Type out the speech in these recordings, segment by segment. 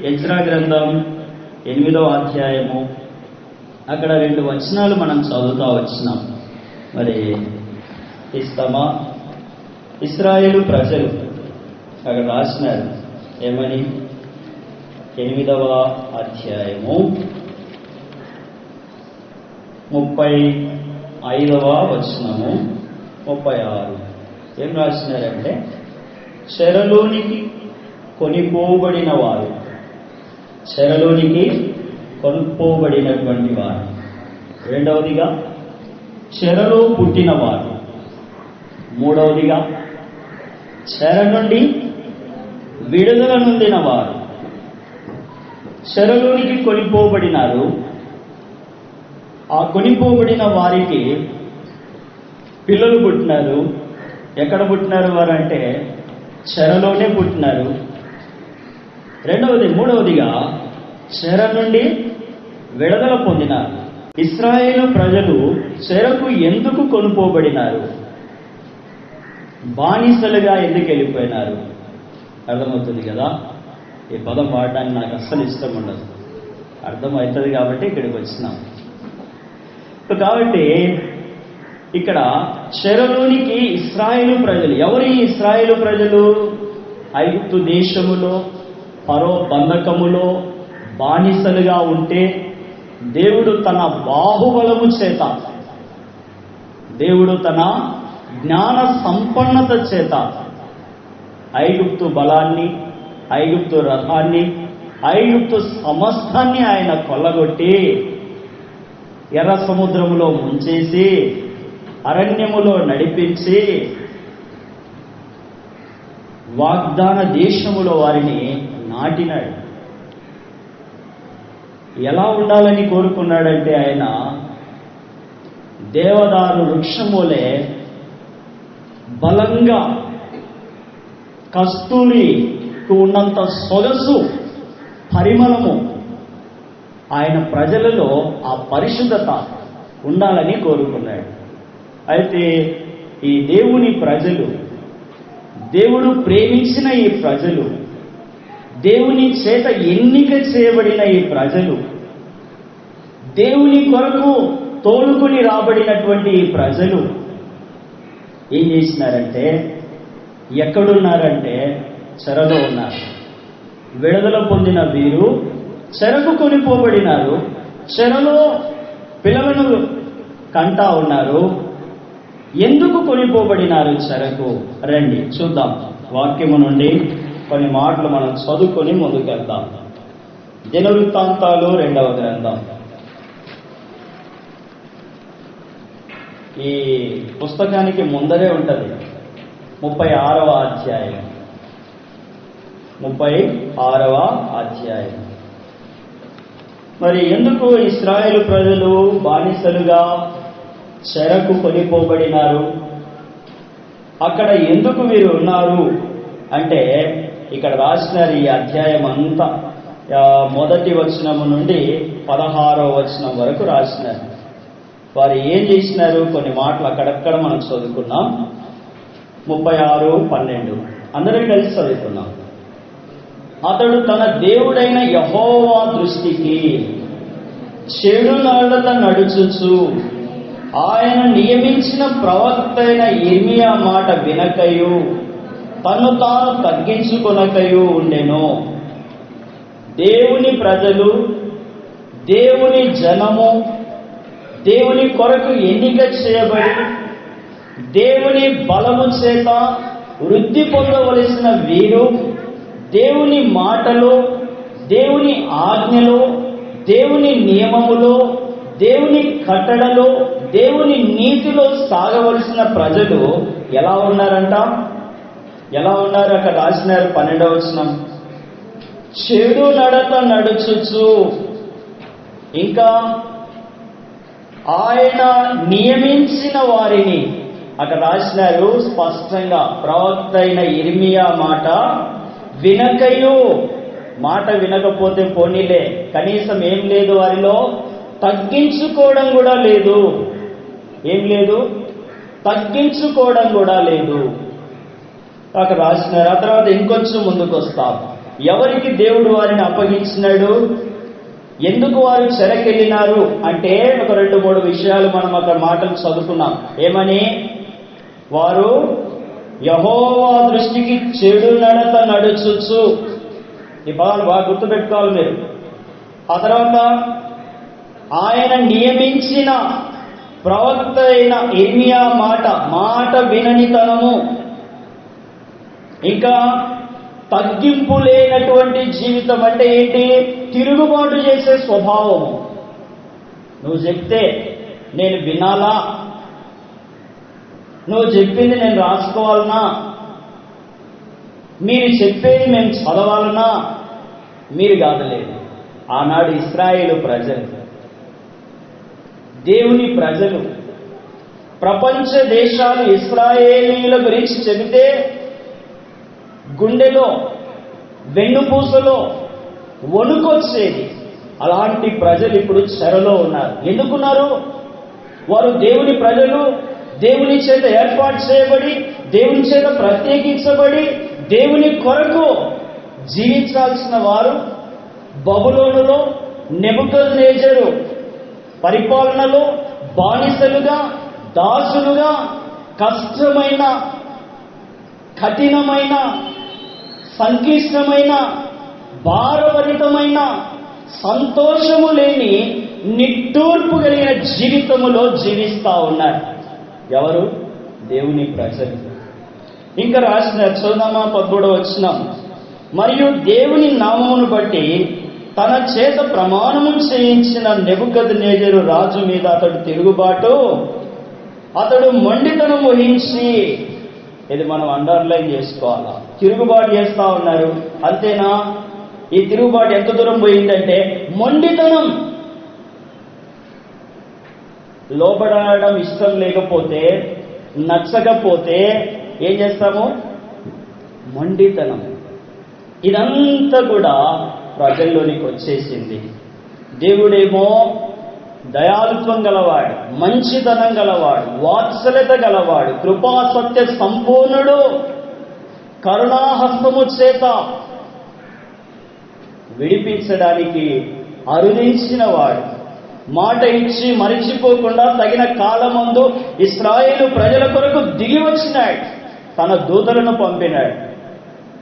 Ezra గ్రంథం 8వ అధ్యాయము, అక్కడ 2 వచనాలు మనం చదువుతా వచ్చినాం. మరి ఇస్తామా? ఇశ్రాయేలు ప్రజలు అక్కడ రాసినారు ఏమని? 8వ అధ్యాయము 35వ వచనము 36 ఏం రాసినారంటే, చెరలోనికి కొనిపోబడిన వారు, చెరలోనికి కొనుక్కోబడినటువంటి వారు. రెండవదిగా చెరలో పుట్టినవారు. మూడవదిగా చెర నుండి విడుదల నొందిన వారు. చెరలోనికి కొనిపోబడినారు. ఆ కొనిపోబడిన వారికి పిల్లలు పుట్టినారు. ఎక్కడ పుట్టినారు వారు అంటే చెరలోనే పుట్టినారు. మూడవదిగా చెర నుండి విడుదల పొందినారు. ఇశ్రాయేలు ప్రజలు చెరకు ఎందుకు కొనుపోబడినారు? బానిసలుగా ఎందుకు వెళ్ళిపోయినారు? అర్థమవుతుంది కదా? ఈ పదం వాడడానికి నాకు అస్సలు ఇష్టం ఉండదు. అర్థమవుతుంది కాబట్టి ఇక్కడికి వచ్చినాం. కాబట్టి ఇక్కడ చెరలోనికి ఇశ్రాయేలు ప్రజలు. ఎవరి ఇశ్రాయేలు ప్రజలు? ఐగుప్తు దేశములో ఫరో బంధకములో బానిసలుగా ఉంటే దేవుడు తన బాహుబలము చేత, దేవుడు తన జ్ఞాన సంపన్నత చేత ఐగుప్తు బలాన్ని, ఐగుప్తు రథాన్ని, ఐగుప్తు సమస్తాన్ని ఆయన కొల్లగొట్టి ఎర్ర సముద్రములో ముంచేసి అరణ్యములో నడిపించి వాగ్దాన దేశములో వారిని నాటినాడు. ఎలా ఉండాలని కోరుకున్నాడంటే ఆయన దేవదారు వృక్షములే బలంగా, కస్తూరికి ఉన్నంత సొగసు, పరిమళము ఆయన ప్రజలలో ఆ పరిశుద్ధత ఉండాలని కోరుకున్నాడు. అయితే ఈ దేవుని ప్రజలు, దేవుడు ప్రేమించిన ఈ ప్రజలు, దేవుని చేత ఎన్నిక చేయబడిన ఈ ప్రజలు, దేవుని కొరకు తోలుకుని రాబడినటువంటి ఈ ప్రజలు ఏం చేసినారంటే, ఎక్కడున్నారంటే చెరలో ఉన్నారు. విడుదల పొందిన వీరు చెరకు కొనిపోబడినారు. చెరలో పిల్లలను కంటా ఉన్నారు. ఎందుకు కొనిపోబడినారు చెరకు? రండి చూద్దాం. వాక్యము నుండి కొన్ని మాటలు మనం చదువుకొని ముందుకెళ్దాం. దినవృత్తాంతాలు 2వ గ్రంథం. ఈ పుస్తకానికి ముందరే ఉంటుంది 36వ అధ్యాయం. 36వ అధ్యాయం. మరి ఎందుకు ఇశ్రాయేలు ప్రజలు బానిసలుగా చెరకు కొనిపోబడినారు? అక్కడ ఎందుకు వీరు ఉన్నారు అంటే, ఇక్కడ రాసినారు ఈ అధ్యాయం అంతా 1వ వచనము నుండి 16వ వచనం వరకు రాసినారు. వారు ఏం చేసినారు? కొన్ని మాటలు అక్కడక్కడ మనం చదువుకున్నాం. 36:12 అందరం కలిసి చదువుకున్నాం. అతడు తన దేవుడైన యెహోవా దృష్టికి చెడు నడత నడుచుచు ఆయన నియమించిన ప్రవక్త అయిన యిర్మీయా మాట వినకయు తను తాను తగ్గించుకొనకయు ఉండెను. దేవుని ప్రజలు, దేవుని జనము, దేవుని కొరకు ఎన్నిక చేయబడి దేవుని బలము చేత వృద్ధి పొందవలసిన వీరు దేవుని మాటలో, దేవుని ఆజ్ఞలో, దేవుని నియమములో, దేవుని కట్టడలో, దేవుని నీతిలో సాగవలసిన ప్రజలు ఎలా ఉన్నారంట? ఎలా ఉన్నారు? అక్కడ రాసినారు 12వ వచనం. చెడు నడత నడుచుచు, ఇంకా ఆయన నియమించిన వారిని అక్కడ రాసినారు స్పష్టంగా. ప్రవక్త అయిన యిర్మీయా మాట వినకయు. మాట వినకపోతే పోనీలే, కనీసం ఏం లేదు వారిలో? తగ్గించుకోవడం కూడా లేదు. ఏం లేదు? తగ్గించుకోవడం కూడా లేదు. అక్కడ రాసినారు. ఆ తర్వాత ఇంకొంచెం ముందుకు వస్తాం. ఎవరికి దేవుడు వారిని అప్పగించినాడు? ఎందుకు వారు చెరకెళ్ళినారు అంటే ఒక 2-3 విషయాలు మనం అక్కడ మాటలు చదువుకున్నాం. ఏమని? వారు యెహోవా దృష్టికి చెడు నడత నడుచుచు. ఈ పదాలు బాగా గుర్తుపెట్టుకోవాలి మీరు. ఆ తర్వాత ఆయన నియమించిన ప్రవక్త అయిన ఇర్మియా మాట విననితనము, ఇంకా తగ్గింపు లేనటువంటి జీవితం. అంటే ఏంటి? తిరుగుబాటు చేసే స్వభావము. నువ్వు చెప్తే నేను వినాలా? నువ్వు చెప్పింది నేను రాసుకోవాలనా? మీరు చెప్పేది మేము చదవాలనా? మీరు కాదలేదు. ఆనాడు ఇశ్రాయేలు ప్రజలు, దేవుని ప్రజలు, ప్రపంచ దేశాలు ఇశ్రాయేలీయుల గురించి చెబితే గుండెలో వెన్నుపూసలో వణుకొచ్చేది. అలాంటి ప్రజలు ఇప్పుడు చెరలో ఉన్నారు. ఎందుకున్నారు? వారు దేవుని ప్రజలు, దేవుని చేత ఏర్పాటు చేయబడి, దేవుని చేత ప్రత్యేకించబడి, దేవుని కొరకు జీవించాల్సిన వారు బబులోనులో నెబుకద్నెజరు పరిపాలనలో బానిసలుగా, దాసులుగా, కష్టమైన, కఠినమైన, సంక్లిష్టమైన, భారభరితమైన, సంతోషము లేని, నిట్టూర్పు కలిగిన జీవితములో జీవిస్తా ఉన్నారు. ఎవరు? దేవుని ప్రజలు. ఇంకా రాసిన చూద్దామా 13వ వచనం. మరియు దేవుని నామమును బట్టి తన చేత ప్రమాణము చేయించిన నెబుకద్నెజరు రాజు మీద అతడు తిరుగుబాటు, అతడు మొండితనం వహించి, ఇది మనం అండర్లైన్ చేసుకోవాలా, తిరుగుబాటు చేస్తా ఉన్నారు. అంతేనా? ఈ తిరుగుబాటు ఎంత దూరం పోయిందంటే మొండితనం. లోబడడం ఇష్టం లేకపోతే, నచ్చకపోతే ఏం చేస్తాము? మొండితనం. ఇదంతా కూడా ప్రజల్లోనికి వచ్చేసింది. దేవుడేమో దయాళుత్వం గలవాడు, మంచితనం గలవాడు, వాత్సల్యత గలవాడు, కృపా సత్య సంపూర్ణుడు, కరుణాహస్తము చేత విడిపించడానికి అరుదించిన వాడు, మాట ఇచ్చి మరిచిపోకుండా తగిన కాలమందు ఇశ్రాయేలు ప్రజల కొరకు దిగి వచ్చినాడు. తన దూతలను పంపినాడు,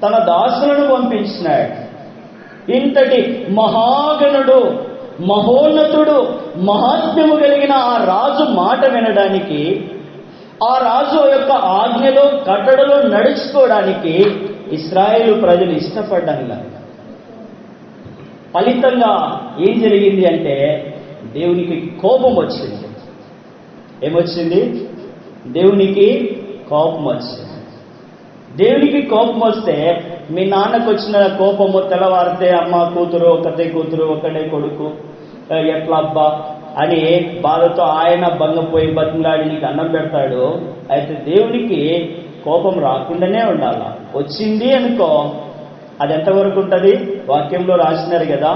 తన దాసులను పంపించినాడు. ఇంతటి మహాగణుడు, మహోన్నతుడు, మహాత్మ్యము కలిగిన ఆ రాజు మాట వినడానికి, ఆ రాజు యొక్క ఆజ్ఞలో కట్టడలో నడుచుకోవడానికి ఇశ్రాయేలు ప్రజలు ఇష్టపడ్డారు. ఫలితంగా ఏం జరిగింది అంటే దేవునికి కోపం వచ్చింది. ఏమొచ్చింది? దేవునికి కోపం వచ్చింది. దేవునికి కోపం వస్తే, మీ నాన్నకు వచ్చిన కోపము తెల్లవారితే అమ్మ కూతురు, ఒకటే కూతురు, ఒకటే కొడుకు, ఎట్లా అబ్బా అని బాధతో ఆయన భంగపోయి బతిమలాడి నీకు అన్నం పెడతాడు. అయితే దేవునికి కోపం రాకుండానే ఉండాల. వచ్చింది అనుకో, అది ఎంతవరకు ఉంటుంది? వాక్యంలో రాసినారు కదా,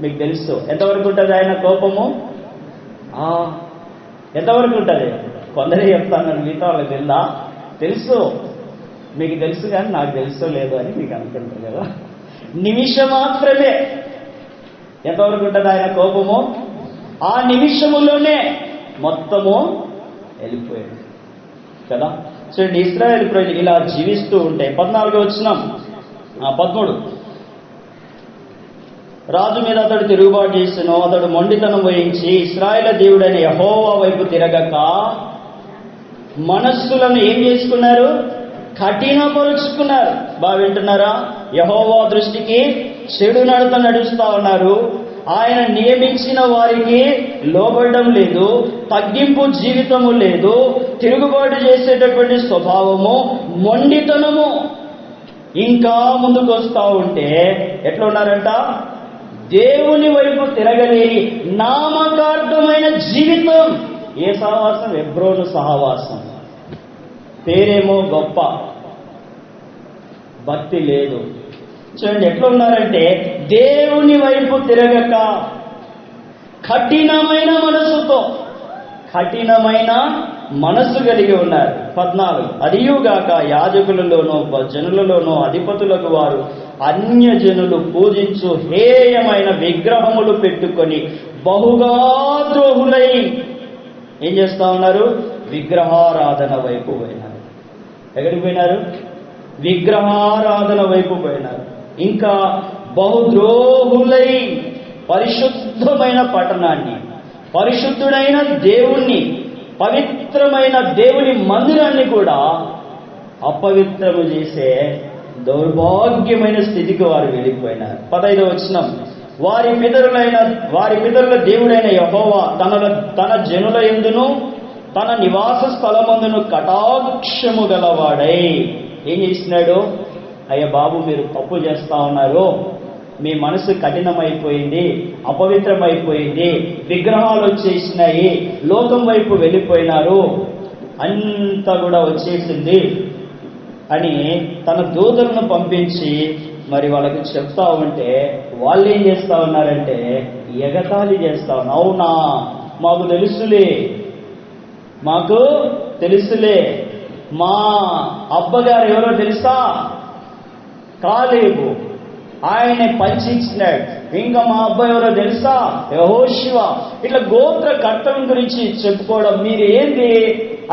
మీకు తెలుసు ఎంతవరకు ఉంటుంది ఆయన కోపము. ఎంతవరకు ఉంటుంది? కొందరే చెప్తాను, మిగతా వాళ్ళకి తెలుదా? తెలుసు, మీకు తెలుసు, కానీ నాకు తెలుసో లేదో అని మీకు అనుకుంటారు కదా. నిమిషం మాత్రమే. ఎంతవరకు ఉంటుంది ఆయన కోపము? ఆ నిమిషములోనే మొత్తము వెళ్ళిపోయాడు కదా. చూడండి, ఇశ్రాయేలు ప్రజలు ఇలా జీవిస్తూ ఉంటే 14వ వచనం, 13 రాజు మీద అతడు తిరుగుబాటు చేసెను, అతడు మొండితనం వహించి ఇశ్రాయేలు దేవుడైన యెహోవా వైపు తిరగక మనస్సులను ఏం చేసుకున్నారు? కఠినపరుచుకున్నారు. బాగా వింటున్నారా? యెహోవా దృష్టికి చెడు నడత నడుస్తా ఉన్నారు. ఆయన నియమించిన వారికి లోబడడం లేదు, తగ్గింపు జీవితము లేదు, తిరుగుబాటు చేసేటటువంటి స్వభావము, మొండితనము. ఇంకా ముందుకు వస్తూ ఉంటే ఎట్లా ఉన్నారంట? దేవుని వైపు తిరగలేని నామకార్థమైన జీవితం. ఏ సహవాసం? హెబ్రోను సహవాసం. పేరేమో గొప్ప, భక్తి లేదు. చూడండి ఎట్లా ఉన్నారంటే, దేవుని వైపు తిరగక కఠినమైన మనసుతో, కఠినమైన మనస్సు కలిగి ఉన్నారు. 14 అదియుగాక యాజకులలోనూ జనులలోనూ అధిపతులకు వారు అన్యజనులు పూజించు హేయమైన విగ్రహములు పెట్టుకొని బహుగా ద్రోహులై ఏం చేస్తా ఉన్నారు? విగ్రహారాధన వైపు పోయినారు. ఎక్కడికి పోయినారు? విగ్రహారాధన వైపు పోయినారు. ఇంకా బహుద్రోహులై పరిశుద్ధమైన పట్టణాన్ని, పరిశుద్ధుడైన దేవుణ్ణి, పవిత్రమైన దేవుని మందిరాన్ని కూడా అపవిత్రము చేసే దౌర్భాగ్యమైన స్థితికి వారు వెళ్ళిపోయినారు. 15వ వచనం, వారి పితరుల దేవుడైన యెహోవా తన జనుల యందును తన నివాస స్థలమందును కటాక్షము గలవాడై ఏం చేసినాడు? అయ్య బాబు, మీరు తప్పు చేస్తా ఉన్నారు, మీ మనసు కఠినమైపోయింది, అపవిత్రమైపోయింది, విగ్రహాలు వచ్చేసినాయి, లోకం వైపు వెళ్ళిపోయినారు, అంతా కూడా వచ్చేసింది అని తన దూతలను పంపించి మరి వాళ్ళకి చెప్తా ఉంటే వాళ్ళు ఏం చేస్తా ఉన్నారంటే ఎగతాళి చేస్తా ఉన్నారు. అవునా, మాకు తెలుసులే, మా అబ్బగారు ఎవరో తెలుసా? కాలేబు, ఆయనే పంచిచ్చినాడు. ఇంకా మా అబ్బాయి ఎవరో తెలుసా? యెహోషువ. ఇట్లా గోత్ర కర్తల గురించి చెప్పుకోవడం మీరు ఏంది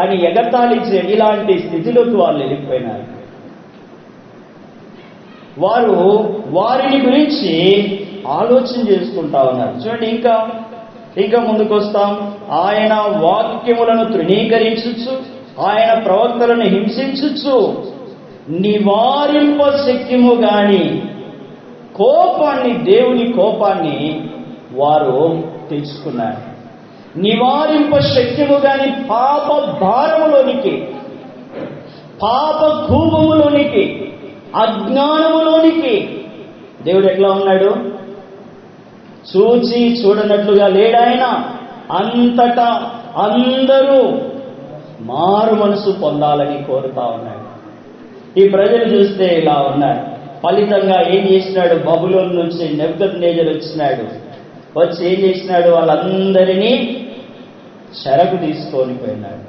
అని ఎగతాళి ఇలాంటి స్థితిలోకి వాళ్ళు వెళ్ళిపోయినారు. వారు వారిని గురించి ఆలోచన చేసుకుంటా ఉన్నారు. చూడండి, ఇంకా ముందుకు వస్తాం. ఆయన వాక్యములను తృణీకరించుచు, ఆయన ప్రవక్తలను హింసించుచు నివారింప శక్యము గాని దేవుని కోపాన్ని వారు తెచ్చుకున్నారు. నివారింప శక్యము గాని పాప భారములోనికి, పాప కూపములోనికి, అజ్ఞానములోనికి దేవుడు ఎట్లా ఉన్నాడు? చూచి చూడనట్లుగా లేడాయన. అంతటా అందరూ మారు మనసు పొందాలని కోరుతా ఉన్నాడు. ఈ ప్రజలు చూస్తే ఇలా ఉన్నారు. ఫలితంగా ఏం చేసినాడు? బబులోను నుంచి నెబుకద్నెజరు వచ్చినాడు. వచ్చి ఏం చేసినాడు? వాళ్ళందరినీ చెరకు తీసుకొని పోయినాడు.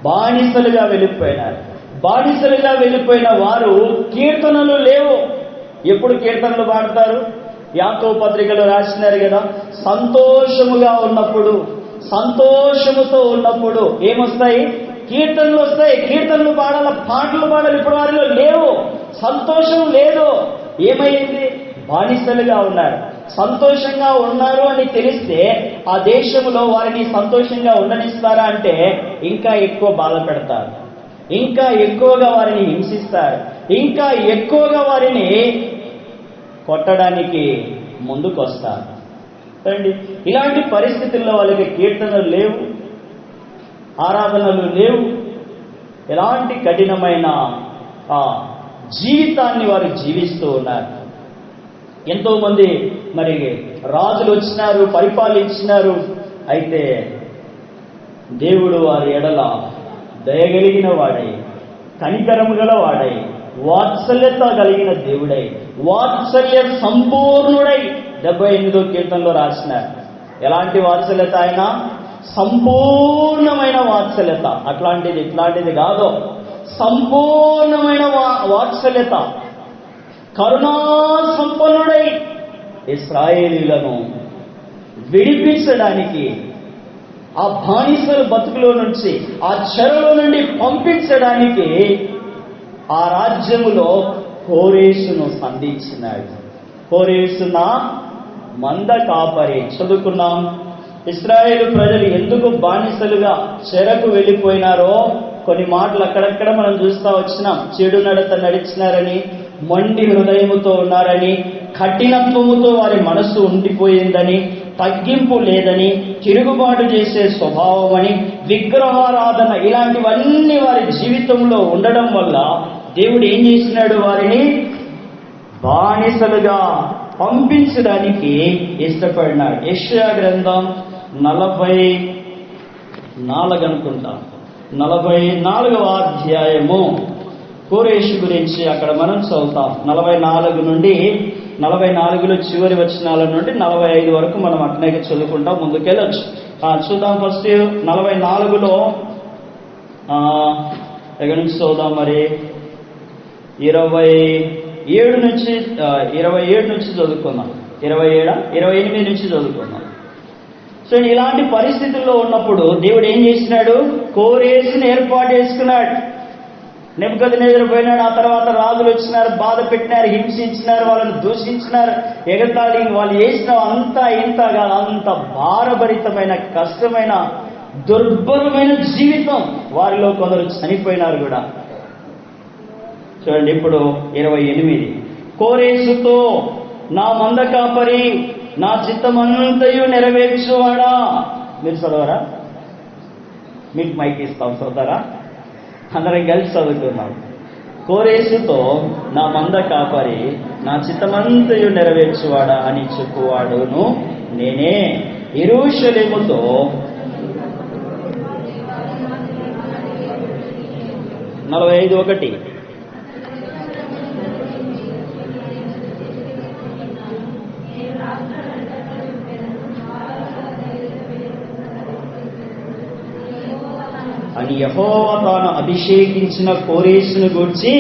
బానిసలుగా వెళ్ళిపోయినారు. బానిసలుగా వెళ్ళిపోయిన వారు కీర్తనలు లేవు. ఎప్పుడు కీర్తనలు పాడతారు? యాకోబు పత్రికలో రాసినారు కదా, సంతోషముగా ఉన్నప్పుడు, సంతోషముతో ఉన్నప్పుడు ఏమొస్తాయి? కీర్తనలు వస్తాయి. కీర్తనలు పాడాలి, పాటలు పాడాలి. ఇప్పుడు వారిలో లేవు, సంతోషం లేదు. ఏమైంది? బానిసలుగా ఉన్నారు. సంతోషంగా ఉన్నారు అని తెలిస్తే ఆ దేశంలో వారిని సంతోషంగా ఉండనిస్తారా అంటే ఇంకా ఎక్కువ బాధ పెడతారు, ఇంకా ఎక్కువగా వారిని హింసిస్తారు, ఇంకా ఎక్కువగా వారిని కొట్టడానికి ముందుకు వస్తారు. ఇలాంటి పరిస్థితుల్లో వాళ్ళకి కీర్తనలు లేవు, ఆరాధనలు లేవు. ఎలాంటి కఠినమైన జీవితాన్ని వారు జీవిస్తూ ఉన్నారు. ఎంతో మంది మరి రాజులు వచ్చినారు, పరిపాలించినారు. అయితే దేవుడు వారి ఎడల దయగలిగిన వాడై, కనికరము గల వాడై, వాత్సల్యత కలిగిన దేవుడై, వాత్సల్య సంపూర్ణుడై 78వ కీర్తనలో రాసినారు. ఎలాంటి వాత్సల్యత? ఆయన సంపూర్ణమైన వాత్సల్యత. అట్లాంటిది ఇట్లాంటిది కాదు, సంపూర్ణమైన వాత్సల్యత. కరుణా సంపన్నుడై ఇశ్రాయేలీయులను విడిపించడానికి, ఆ బానిసల బతుకులో నుంచి, ఆ చెరలో నుండి పంపించడానికి ఆ రాజ్యములో కోరేషును సంధించినాడు. కోరేషు నా మంద కాపరి. చదువుకున్నాం. ఇశ్రాయేలు ప్రజలు ఎందుకు బానిసలుగా చెరకు వెళ్ళిపోయినారో కొన్ని మాటలు అక్కడక్కడ మనం చూస్తా వచ్చినాం. చెడు నడత నడిచినారని, మొండి హృదయముతో ఉన్నారని, కఠినత్వముతో వారి మనస్సు ఉండిపోయిందని, తగ్గింపు లేదని, తిరుగుబాటు చేసే స్వభావం అని, విగ్రహారాధన, ఇలాంటివన్నీ వారి జీవితంలో ఉండడం వల్ల దేవుడు ఏం చేసినాడు? వారిని బానిసలుగా పంపించడానికి ఇష్టపడినాడు. యెషయా గ్రంథం 44 అనుకుంటా, 44వ అధ్యాయము కోరేషు గురించి అక్కడ మనం చదువుతాం. 44 నుండి 44లో చివరి వచనాల నుండి 45 వరకు మనం అట్నే చదువుకుంటాం, ముందుకెళ్ళొచ్చు. చూద్దాం. ఫస్ట్ 44లో ఎక్కడి నుంచి చదువుదాం మరి? 27 నుంచి చదువుకుందాం. 28 నుంచి చదువుకుందాం. సో ఇలాంటి పరిస్థితుల్లో ఉన్నప్పుడు దేవుడు ఏం చేసినాడు? కోరేసుని ఏర్పాటు చేసుకున్నాడు. నెబుకద్నెజరు పోయినాడు. ఆ తర్వాత రాజులు వచ్చినారు, బాధ పెట్టినారు, హింసించినారు, వాళ్ళని దూషించినారు, ఎగతాళి వాళ్ళు చేసిన అంతా ఇంత కాదు, అంత భారభరితమైన కష్టమైన దుర్భరమైన జీవితం. వారిలో కొందరు చనిపోయినారు కూడా. చూడండి ఇప్పుడు 28. కోరేసుతో నా మంద కాపరి నా చిత్తమంతయు నెరవేర్చువాడా. మీరు చదవరా? మీకు మైక్ ఇస్తాం, చదువుతారా? అందరం కలిసి చదువుతున్నాం. కోరేసుతో నా మంద కాపరి నా చిత్తమంతయు నెరవేర్చువాడా అని చెప్పువాడును నేనే. యెరూషలేముతో నలభై 45:1 అని యెహోవా తాను అభిషేకించిన కోరేసును గూర్చి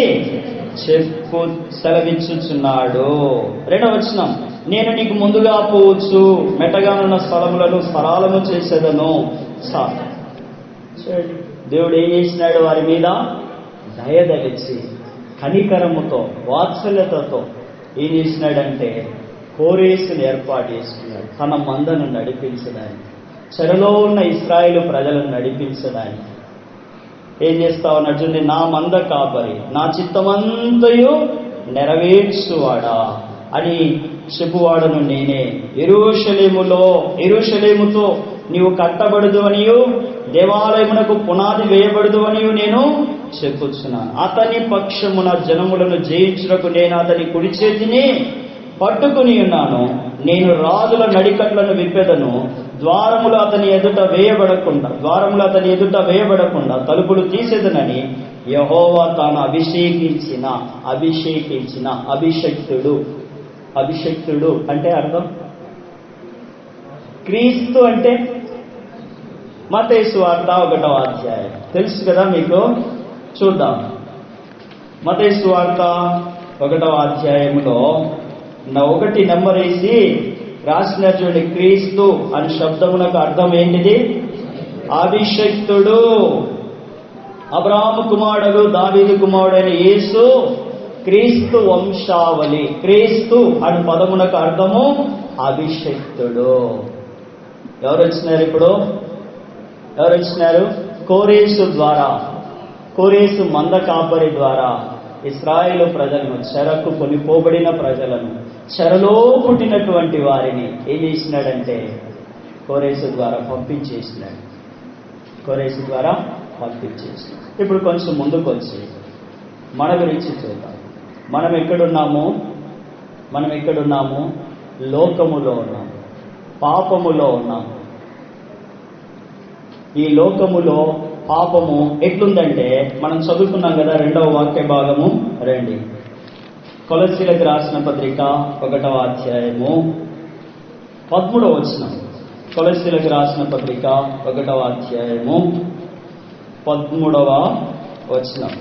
సెలవిచ్చుచున్నాడు. 2వ వచనం, నేను నీకు ముందుగా పోవచ్చు, మెట్టగానున్న స్థలములను సరాలము చేసేదను. దేవుడు ఏం చేసినాడు? వారి మీద దయదలిచి కనికరముతో వాత్సల్యతతో ఏం చేసినాడంటే కోరేసును ఏర్పాటు చేసుకున్నాడు. తన మందను నడిపించడానికి, చెరలో ఉన్న ఇశ్రాయేలు ప్రజలను నడిపించడానికి ఏం చేస్తా ఉన్నాడు? నా మంద కాపరి నా చిత్తమంతయు నెరవేర్చువాడా అని చెప్పువాడను నేనే. యెరూషలేముతో నీవు కట్టబడదు అనియు దేవాలయమునకు పునాది వేయబడదు అనియు నేను చెప్పుచున్నాను. అతని పక్షమున జనములను జయించుటకు నేను అతని కుడి చేతిని పట్టుకుని ఉన్నాను. నేను రాజుల నడికట్లను విప్పెదను. ద్వారములు అతని ఎదుట వేయబడకుండా తలుపులు తీసేదనని యెహోవా తాను అభిషేకించిన అభిషక్తుడు అంటే అర్థం క్రీస్తు అంటే మత్తయి సువార్త 1వ అధ్యాయం తెలుసు కదా మీకు. చూద్దాం. మత్తయి సువార్త 1వ అధ్యాయంలో 1 నెంబర్ వేసి రాసినటువంటి క్రీస్తు అని శబ్దమునకు అర్థం ఏంటిది? అభిషక్తుడు. అబ్రహాము కుమారుడు దావీదు కుమారుడైన యేసు క్రీస్తు వంశావళి. క్రీస్తు అని పదమునకు అర్థము అభిషక్తుడు. ఎవరు వచ్చినారు ఇప్పుడు? ఎవరు వచ్చినారు? కోరేసు ద్వారా, కోరేసు మంద కాపరి ద్వారా ఇశ్రాయేలు ప్రజలను, చెరకు కొనిపోబడిన ప్రజలను, చెరలో పుట్టినటువంటి వారిని ఏం చేసినాడంటే కోరేసు ద్వారా పంపించేసినాడు. ఇప్పుడు కొంచెం ముందుకు వచ్చి మన గురించి చూద్దాం. మనం ఎక్కడున్నాము? లోకములో ఉన్నాము, పాపములో ఉన్నాము. ఈ లోకములో పాపము ఎట్లుందంటే మనం చదువుకున్నాం కదా. 2వ వాక్య భాగము రండి. కొలస్సీలకు రాసిన పత్రిక 1వ అధ్యాయము 13వ వచనం. కొలస్సీలకు రాసిన పత్రిక 1వ అధ్యాయము 13వ వచనం.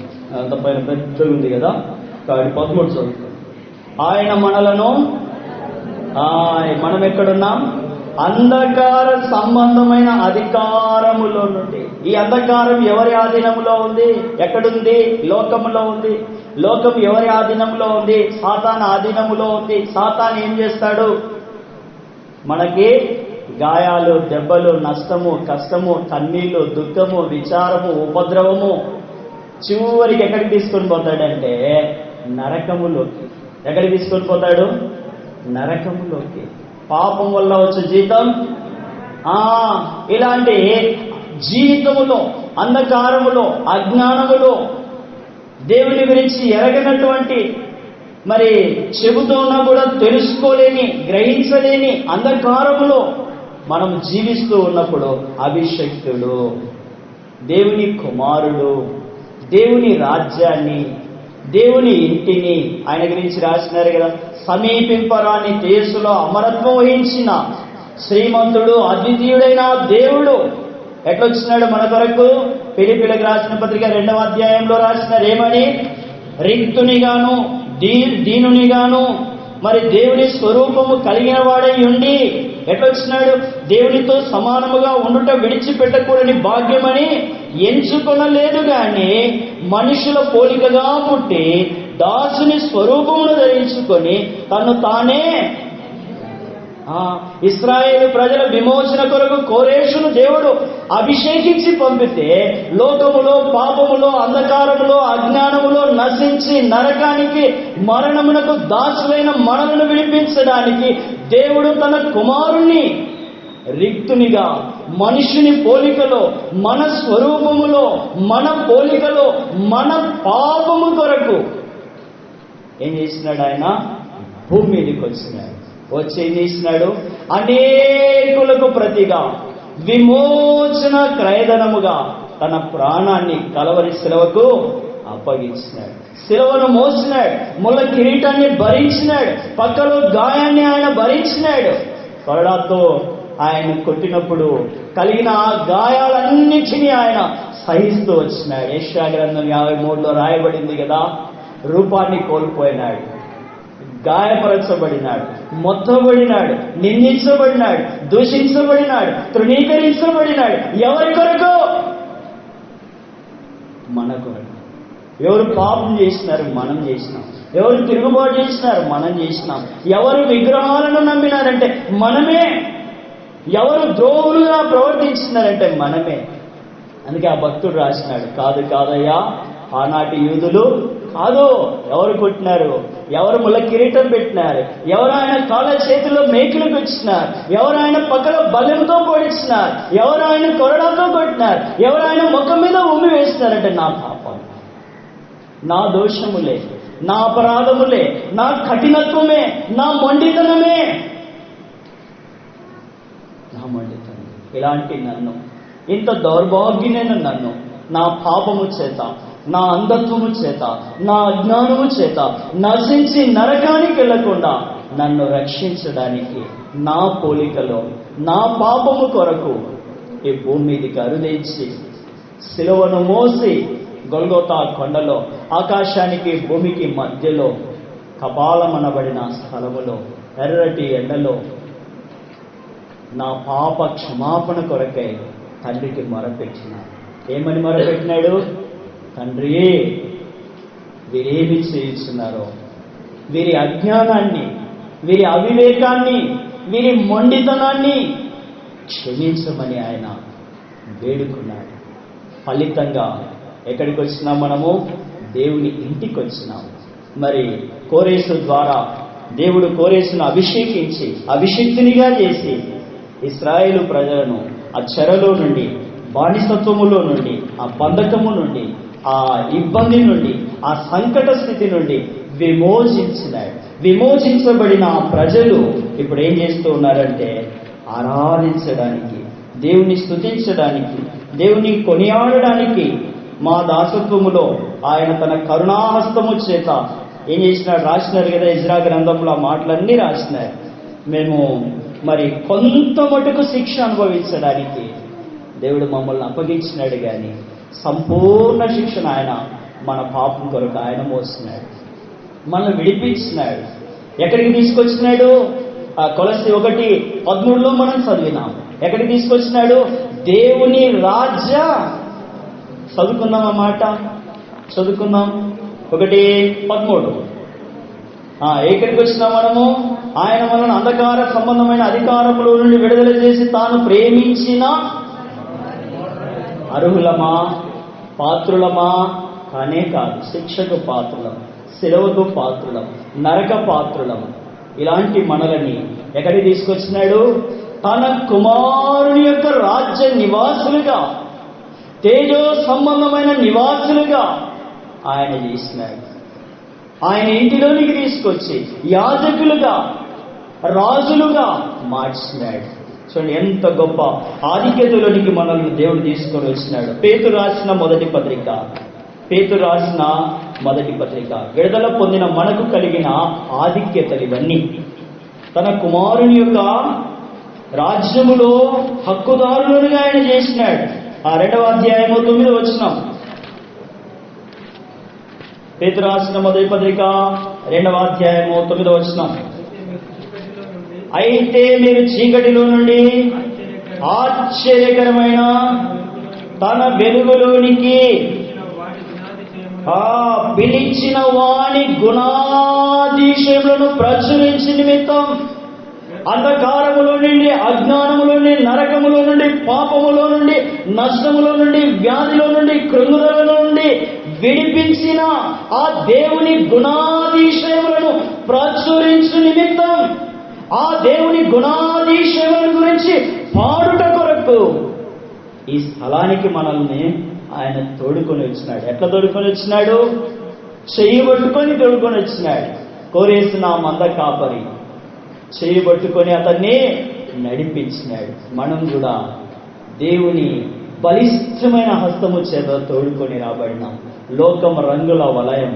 అంత పైన పెద్దగా ఉంది కదా, కాబట్టి 13 చదువుతాం. ఆయన మనలను, మనం ఎక్కడున్నాం? అంధకార సంబంధమైన అధికారములో నుండి. ఈ అంధకారం ఎవరి ఆధీనంలో ఉంది? ఎక్కడుంది? లోకములో ఉంది. లోకం ఎవరి ఆధీనంలో ఉంది? సాతాను ఆధీనములో ఉంది. సాతాను ఏం చేస్తాడు? మనకి గాయాలు, దెబ్బలు, నష్టము, కష్టము, కన్నీళ్లు, దుఃఖము, విచారము, ఉపద్రవము, చివరికి ఎక్కడికి తీసుకొని పోతాడంటే నరకములోకి. ఎక్కడికి తీసుకొని పోతాడు? నరకములోకి. పాపం వల్ల వచ్చే జీతం. ఇలాంటి జీవితములో, అంధకారములో, అజ్ఞానములో, దేవుని గురించి ఎరగనటువంటి, మరి చెబుతున్నా కూడా తెలుసుకోలేని, గ్రహించలేని అంధకారములో మనం జీవిస్తూ ఉన్నప్పుడు అభిషక్తుడు, దేవుని కుమారుడు, దేవుని రాజ్యాన్ని, దేవుని ఇంటిని ఆయన గురించి రాసినారు కదా. సమీపింపరాని దేశంలో అమరత్వం వహించిన శ్రీమంతుడు, అద్వితీయుడైన దేవుడు ఎట్లొచ్చినాడు మన కొరకు? ఫిలిప్పీయులకు రాసిన పత్రిక 2వ అధ్యాయంలో రాసినారు ఏమని? రిక్తునిగాను దీనునిగాను మరి దేవుని స్వరూపము కలిగిన వాడై ఉండి ఎట్లా వచ్చినాడు? దేవునితో సమానముగా ఉండుట విడిచిపెట్టకూడని భాగ్యమని ఎంచుకొనలేదు గాని మనుషుల పోలికగా పుట్టి దాసుని స్వరూపమును ధరించుకొని తను తానే ఇశ్రాయేలు ప్రజల విమోచన కొరకు కోరేషును దేవుడు అభిషేకించి పంపితే లోకములో, పాపములో, అంధకారములో, అజ్ఞానములో నశించి నరకానికి, మరణమునకు దాసులైన మనలను విడిపించడానికి దేవుడు తన కుమారుణ్ణి రిక్తునిగా మనుషుని పోలికలో, మన స్వరూపములో, మన పోలికలో, మన పాపము కొరకు ఏం చేసినాడు? ఆయన భూమి మీదకి వచ్చినాడు. వచ్చి ఏం చేసినాడు? అనేకులకు ప్రతిగా విమోచన క్రయధనముగా తన ప్రాణాన్ని కలవరి శిలువకు అప్పగించినాడు. శిలువను మోసినాడు, ముళ్ళ కిరీటాన్ని భరించినాడు, పక్కలో గాయాన్ని ఆయన భరించినాడు. కొరడాతో ఆయన కొట్టినప్పుడు కలిగిన ఆ గాయాలన్నిటినీ ఆయన సహిస్తూ వచ్చినాడు. యెషయా గ్రంథం 53లో రాయబడింది కదా, రూపాన్ని కోల్పోయినాడు, గాయపరచబడినాడు, మొత్తబడినాడు, నిందించబడినాడు, దూషించబడినాడు, తృణీకరించబడినాడు. ఎవరి కొరకు? మన కొరకు. ఎవరు పాపం చేసినారు? మనం చేసినాం. ఎవరు తిరుగుబాటు చేసినారు? మనం చేసినాం. ఎవరు విగ్రహాలను నమ్మినారంటే మనమే. ఎవరు ద్రోహులుగా ప్రవర్తించినారంటే మనమే. అందుకే ఆ భక్తుడు రాసినాడు, కాదయ్యా ఆనాటి యూదులు కాదు, ఎవరు కొట్టినారు, ఎవరు ముళ్ళ కిరీటం పెట్టినారు, ఎవరు ఆయన కాళ్ళ చేతిలో మేకులకు వచ్చినారు, ఎవరు ఆయన పక్కన బలంతో పొడిచినారు, ఎవరు ఆయన కొరడాతో కొట్టినారు, ఎవరు ఆయన ముఖం మీద ఉమ్మి వేసినారంటే నా పాపం, నా దోషములే, నా అపరాధములే, నా కఠినత్వమే, నా మొండితనమే. ఇలాంటి నన్ను, ఇంత దౌర్భాగ్యమైన నన్ను నా పాపము చేత, నా అంధత్వము చేత, నా అజ్ఞానము చేత నశించి నరకానికి వెళ్లకుండా నన్ను రక్షించడానికి నా పోలికలో, నా పాపము కొరకు ఈ భూమి మీదకి అరుదించి శిలువను మోసి గొల్గోతా కొండలో ఆకాశానికి భూమికి మధ్యలో కపాలమనబడిన స్థలములో ఎర్రటి ఎండలో నా పాప క్షమాపణ కొరకై తండ్రికి మొరపెట్టినాడు. ఏమని మొరపెట్టినాడు? తండ్రి, వీరేమి చేస్తున్నారో, వీరి అజ్ఞానాన్ని, వీరి అవివేకాన్ని, వీరి మొండితనాన్ని క్షమించమని ఆయన వేడుకున్నాడు. ఫలితంగా ఎక్కడికి వచ్చినాం? మనము దేవుని ఇంటికి వచ్చినాం. మరి కోరేసు ద్వారా దేవుడు కోరేసును అభిషేకించి అభిషిక్తునిగా చేసి ఇశ్రాయేలు ప్రజలను ఆ చెరలో నుండి, బానిసత్వములో నుండి, ఆ బంధకము నుండి, ఆ ఇబ్బంది నుండి, ఆ సంకట స్థితి నుండి విమోచించినాడు. విమోచించబడిన ఆ ప్రజలు ఇప్పుడు ఏం చేస్తూ ఉన్నారంటే ఆరాధించడానికి, దేవుని స్తుతించడానికి, దేవుని కొనియాడడానికి, మా దాసత్వములో ఆయన తన కరుణాహస్తము చేత ఏం చేసినాడు? రాసినారు కదా ఇజ్రా గ్రంథంలో ఆ మాటలన్నీ రాసినారు. మేము మరి కొంత మటుకు శిక్ష అనుభవించడానికి దేవుడు మమ్మల్ని అప్పగించినాడు, కానీ సంపూర్ణ శిక్షను ఆయన మన పాపం కొరకు ఆయన మోసినాడు, మనల్ని విడిపించినాడు. ఎక్కడికి తీసుకొచ్చినాడు? కొలస్సీ 1:13లో మనం చదివినాం. ఎక్కడికి తీసుకొచ్చినాడు? దేవుని రాజ్య, చదువుకుందాం ఆ మాట, చదువుకుందాం. 1:13. ఎక్కడికి వచ్చినా మనము? ఆయన మనల్ని అంధకార సంబంధమైన అధికారముల నుండి విడుదల చేసి తాను ప్రేమించిన అర్హులమా, పాత్రులమా? కానే కాదు. శిక్షకు పాత్రులం, శిలువకు పాత్రులం, నరక పాత్రులం. ఇలాంటి మనలని ఎక్కడికి తీసుకొచ్చినాడు? తన కుమారుని యొక్క రాజ్య నివాసులుగా, తేజో సంబంధమైన నివాసులుగా ఆయన చేసినాడు. ఆయన ఇంటిలోనికి తీసుకొచ్చి యాజకులుగా, రాజులుగా మార్చినాడు. చూడండి ఎంత గొప్ప ఆధిక్యతలోనికి మనల్ని దేవుడు తీసుకొని వచ్చినాడు. పేతురు రాసిన మొదటి పత్రిక, విడుదల పొందిన మనకు కలిగిన ఆధిక్యతలు ఇవన్నీ. తన కుమారుని యొక్క రాజ్యములో హక్కుదారులుగా ఆయన చేసినాడు. 2వ అధ్యాయము 9వ వచనం. పేతురు రాసిన మొదటి పత్రిక 2వ అధ్యాయము 9వ వచనం. అయితే మీరు చీకటిలో నుండి ఆశ్చర్యకరమైన తన వెలుగులోనికి పిలిచిన వాని గుణాతిశయములను ప్రచురించి నిమిత్తం అంధకారములో నుండి, అజ్ఞానములో నుండి, నరకములో నుండి, పాపములో నుండి, నష్టములో నుండి, వ్యాధిలో నుండి, కృంగుదలలో నుండి విడిపించిన ఆ దేవుని గుణాతిశయములను ప్రచురించు నిమిత్తం, ఆ దేవుని గుణాతిశయముల గురించి పాడుట కొరకు ఈ స్థలానికి మనల్ని ఆయన తోడుకొని వచ్చినాడు. ఎట్లా తోడుకొని వచ్చినాడు? చెయ్యి పట్టుకొని తోడుకొని వచ్చినాడు. కోరేసిన మంద కాపరి చెయ్యి పట్టుకొని అతన్ని నడిపించినాడు. మనం కూడా దేవుని బలిష్టమైన హస్తము చేత తోడుకొని రాబడినాం. లోకం రంగుల వలయం,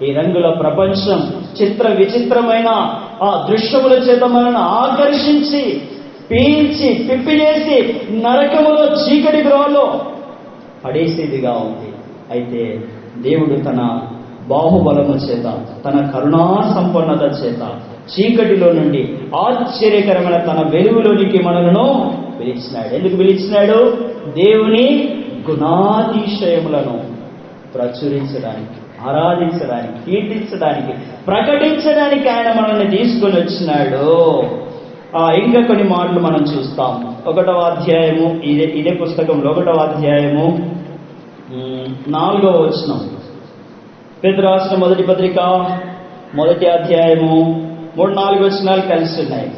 ఈ రంగుల ప్రపంచం చిత్ర విచిత్రమైన ఆ దృశ్యముల చేత మనల్ని ఆకర్షించి పీల్చి పిప్పిలేసి నరకములో చీకటి గృహలో పడేసేదిగా ఉంది. అయితే దేవుడు తన బాహుబలము చేత, తన కరుణా సంపన్నత చేత చీకటిలో నుండి ఆశ్చర్యకరమైన తన వెలుగులోనికి మనలను పిలిచినాడు. ఎందుకు పిలిచినాడు? దేవుని గుణాతిశయములను ప్రచురించడానికి, ఆరాధించడానికి, కీర్తించడానికి, ప్రకటించడానికి ఆయన మనల్ని తీసుకొని వచ్చినాడు. ఇంకా కొన్ని మాటలు మనం చూస్తాం. 1వ అధ్యాయము, ఇదే పుస్తకంలో 1వ అధ్యాయము 4వ వచనం. పేతురు రాసిన మొదటి పత్రిక 1వ అధ్యాయము 3-4 వచనాలు కలిసి ఉన్నాయి.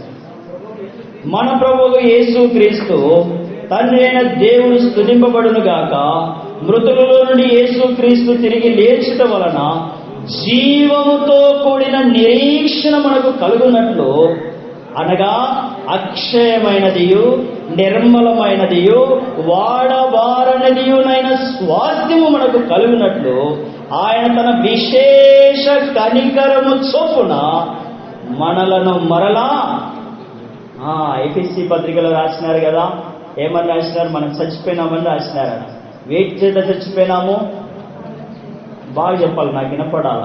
మన ప్రభువు యేసు క్రీస్తు తండ్రి అయిన దేవుడు స్తుతింపబడును గాక. మృతులలో నుండి యేసు క్రీస్తు తిరిగి లేచుట వలన జీవముతో కూడిన నిరీక్షణ మనకు కలుగునట్లు, అనగా అక్షయమైనదియు నిర్మలమైనదియు వాడబారనిదియునైన స్వాస్థ్యము మనకు కలుగునట్లు ఆయన తన విశేష కనికరము చొప్పున మనలను మరలా ఎఫెసీ పత్రికలో రాసినారు కదా. ఏమని రాసినారు? మనం చచ్చిపోయినామని రాసినారు. వేటి చేత చచ్చిపోయినాము? బాగా చెప్పాలి, నాకు వినపడాల.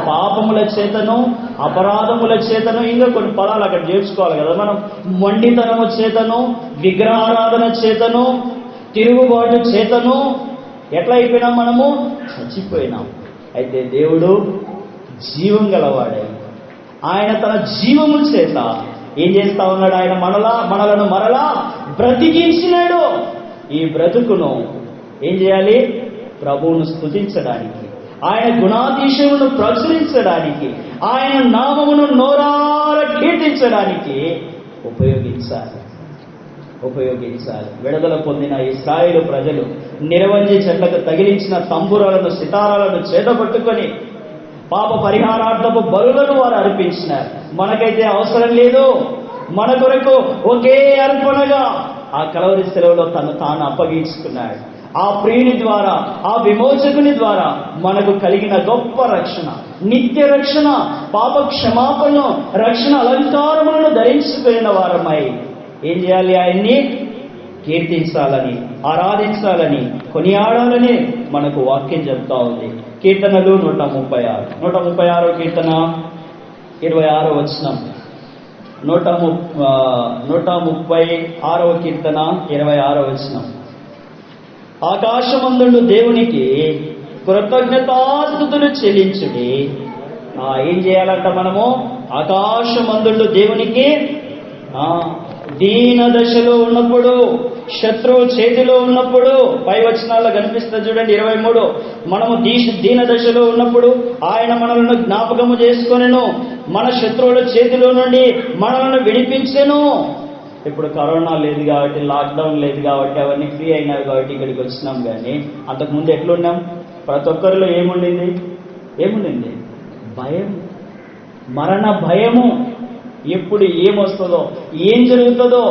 పాపముల చేతను, అపరాధముల చేతను, ఇంకా కొన్ని పదాలు అక్కడ చేర్చుకోవాలి కదా మనం. మొండితనము చేతను, విగ్రహారాధన చేతను, తిరుగుబాటు చేతను ఎట్లా అయిపోయినాం? మనము చచ్చిపోయినాం. అయితే దేవుడు జీవం గలవాడే. ఆయన తన జీవము చేత ఏం చేస్తా ఉన్నాడు? ఆయన మనలను మరలా బ్రతికించినాడు. ఈ బ్రతుకును ఏం చేయాలి? ప్రభువును స్తుతించడానికి, ఆయన గుణాతిశయమును ప్రచురించడానికి, ఆయన నామమును నోరార కీర్తించడానికి ఉపయోగించాలి. విడుదల పొందిన ఇశ్రాయేలు ప్రజలు నిరవంజి చెట్లకు తగిలించిన తంబురాలను, సితారాలను చేతపట్టుకొని పాప పరిహారార్థపు బలులను వారు అర్పించినారు. మనకైతే అవసరం లేదు. మన కొరకు ఒకే అర్పణగా ఆ కలవరి సెలవులో తాను అప్పగించుకున్నాడు. ఆ ప్రియుని ద్వారా, ఆ విమోచకుని ద్వారా మనకు కలిగిన గొప్ప రక్షణ, నిత్య రక్షణ, పాప క్షమాపణ, రక్షణ అలంకారములను ధరించుకున్న వారమై ఏం చేయాలి? ఆయన్ని కీర్తించాలని, ఆరాధించాలని, కొనియాడాలని మనకు వాక్యం చెప్తా ఉంది. కీర్తనలు 136 కీర్తన 26వ వచనం. 136వ కీర్తన 26వ వచనం. ఆకాశమందుండు దేవునికి కృతజ్ఞతాస్తుతులు చెల్లించుడి. ఏం చేయాలంట మనము? ఆకాశమందుండు దేవునికి దీన దశలో ఉన్నప్పుడు, శత్రువు చేతిలో ఉన్నప్పుడు, పై వచనాల్లో కనిపిస్తుంది చూడండి 23. మనము దీన దశలో ఉన్నప్పుడు ఆయన మనలను జ్ఞాపకము చేసుకొనెను, మన శత్రువుల చేతిలో నుండి మనలను విడిపించెను. ఇప్పుడు కరోనా లేదు కాబట్టి, లాక్డౌన్ లేదు కాబట్టి, అవన్నీ ఫ్రీ అయినాయి కాబట్టి ఇక్కడికి వచ్చినాం. కానీ అంతకుముందు ఎట్లున్నాం? ప్రతి ఒక్కరిలో ఏముండింది? భయం, మరణ భయము. ఎప్పుడు ఏమొస్తుందో, ఏం జరుగుతుందో,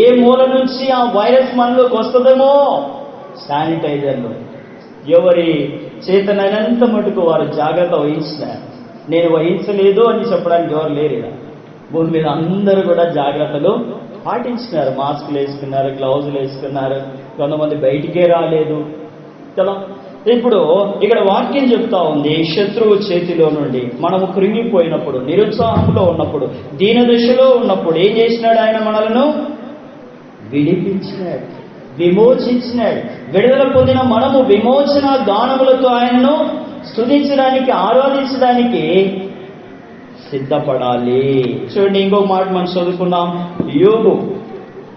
ఏ మూల నుంచి ఆ వైరస్ మనలోకి వస్తుందేమో. శానిటైజర్లు ఎవరి చేతనైనంత మటుకు వారు జాగ్రత్త వహించినారు. నేను వహించలేదు అని చెప్పడానికి ఎవరు లేరు. భూమి మీద అందరూ కూడా జాగ్రత్తలు పాటించినారు. మాస్కులు వేసుకున్నారు, గ్లౌజులు వేసుకున్నారు, కొంతమంది బయటికే రాలేదు కదా. ఇప్పుడు ఇక్కడ వాక్యం చెప్తా ఉంది, శత్రువు చేతిలో నుండి మనము కృంగిపోయినప్పుడు, నిరుత్సాహంలో ఉన్నప్పుడు, దీనదశలో ఉన్నప్పుడు ఏం చేసినాడు? ఆయన మనలను విడిపించినాడు, విమోచించినాడు. విడుదల పొందిన మనము విమోచన గానములతో ఆయనను స్తుతించడానికి, ఆరాధించడానికి సిద్ధపడాలి. చూడండి, ఇంకొక మాట మనం చదువుకున్నాం.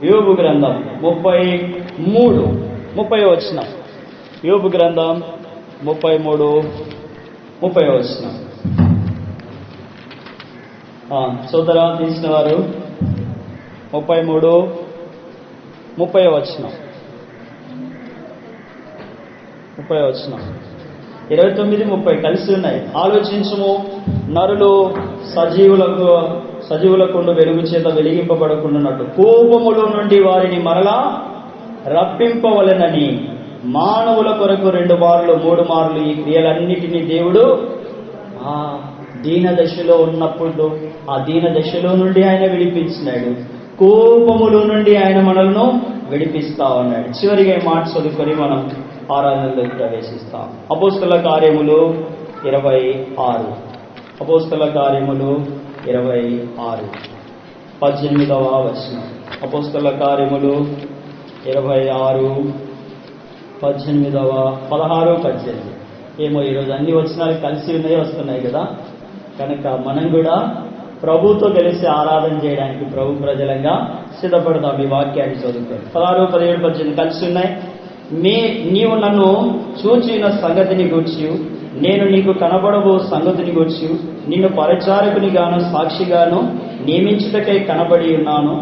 యోబు గ్రంథం 33 వచనం. యోబు గ్రంథం 33 వచనం. సోదరా తీసిన వారు 33 వచనం. 29, 30 కలిసి ఉన్నాయి. ఆలోచించుము. నరులు సజీవులకుండు వెలుగు చేత వెలిగింపబడకుండాన్నట్టు కోపములో నుండి వారిని మరలా రప్పింపవలెనని మానవుల కొరకు 2 మార్లు 3 మార్లు ఈ క్రియలన్నిటినీ దేవుడు దీన దశలో ఉన్నప్పుడు, ఆ దీన దశలో నుండి ఆయన విడిపించినాడు. కోపములో నుండి ఆయన మనల్ని విడిపిస్తా ఉన్నాడు. చివరిగా ఈ మాట చదువుకొని మనం ఆరాధనలోకి ప్రవేశిస్తాం. అపోస్తల కార్యములు 26. అపోస్తల కార్యములు 26 18వ వచనం. అపోస్తల కార్యములు 26 18 16 18. ఏమో ఈరోజు అన్ని వచనాలు కలిసి వస్తున్నాయి కదా. కనుక మనం కూడా ప్రభుతో కలిసి ఆరాధన చేయడానికి ప్రభు ప్రజలంగా సిద్ధపడదాం. ఈ వాక్యాన్ని చదువుతాం. 16, 17, 18 కలిసి ఉన్నాయి. నీవు నన్ను చూచిన సంగతిని గూర్చి, నేను నీకు కనబడబో సంగతిని గూర్చి నిన్ను పరిచారకునిగాను సాక్షిగాను నియమించుటకై కనబడి ఉన్నాను.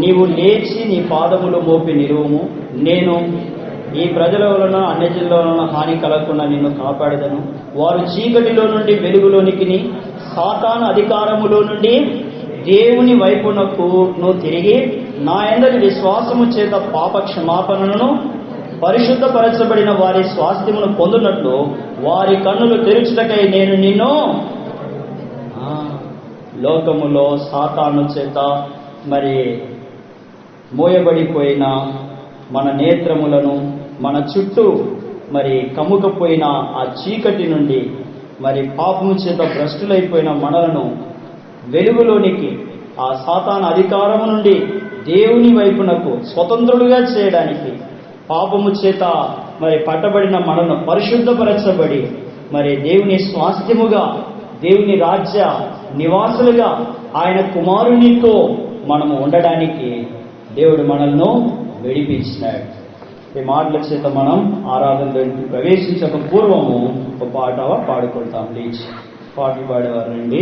నీవు లేచి నీ పాదములు మోపి నిలువుము. నేను ఈ ప్రజల వలన అన్యజనుల వలన హాని కలగకుండా నిన్ను కాపాడదను. వారు చీకటిలో నుండి వెలుగులోనికి, సాతాను అధికారములో నుండి దేవుని వైపునకు నువ్వు తిరిగి నా యందలి విశ్వాసము చేత పాప క్షమాపణను పరిశుద్ధపరచబడిన వారి స్వాస్థ్యమును పొందునట్లు వారి కన్నులు తెరుచుటకై నేను నిన్ను లోకములో సాతాను చేత మరి మోయబడిపోయిన మన నేత్రములను, మన చుట్టూ మరి కమ్ముకపోయిన ఆ చీకటి నుండి, మరి పాపము చేత భ్రష్టులైపోయిన మనలను వెలుగులోనికి, ఆ సాతాను అధికారము నుండి దేవుని వైపునకు స్వతంత్రులుగా చేయడానికి, పాపము చేత మరి పట్టబడిన మనను పరిశుద్ధపరచబడి మరి దేవుని స్వాస్థ్యముగా, దేవుని రాజ్య నివాసులుగా ఆయన కుమారునితో మనము ఉండడానికి దేవుడు మనల్ని విడిపించినాడు. ఈ మాటల చేత మనం ఆరాధనలోకి ప్రవేశించక పూర్వము ఒక పాట పాడుకుంటాం. ప్లీజ్ పాటలు పాడేవారు రండి.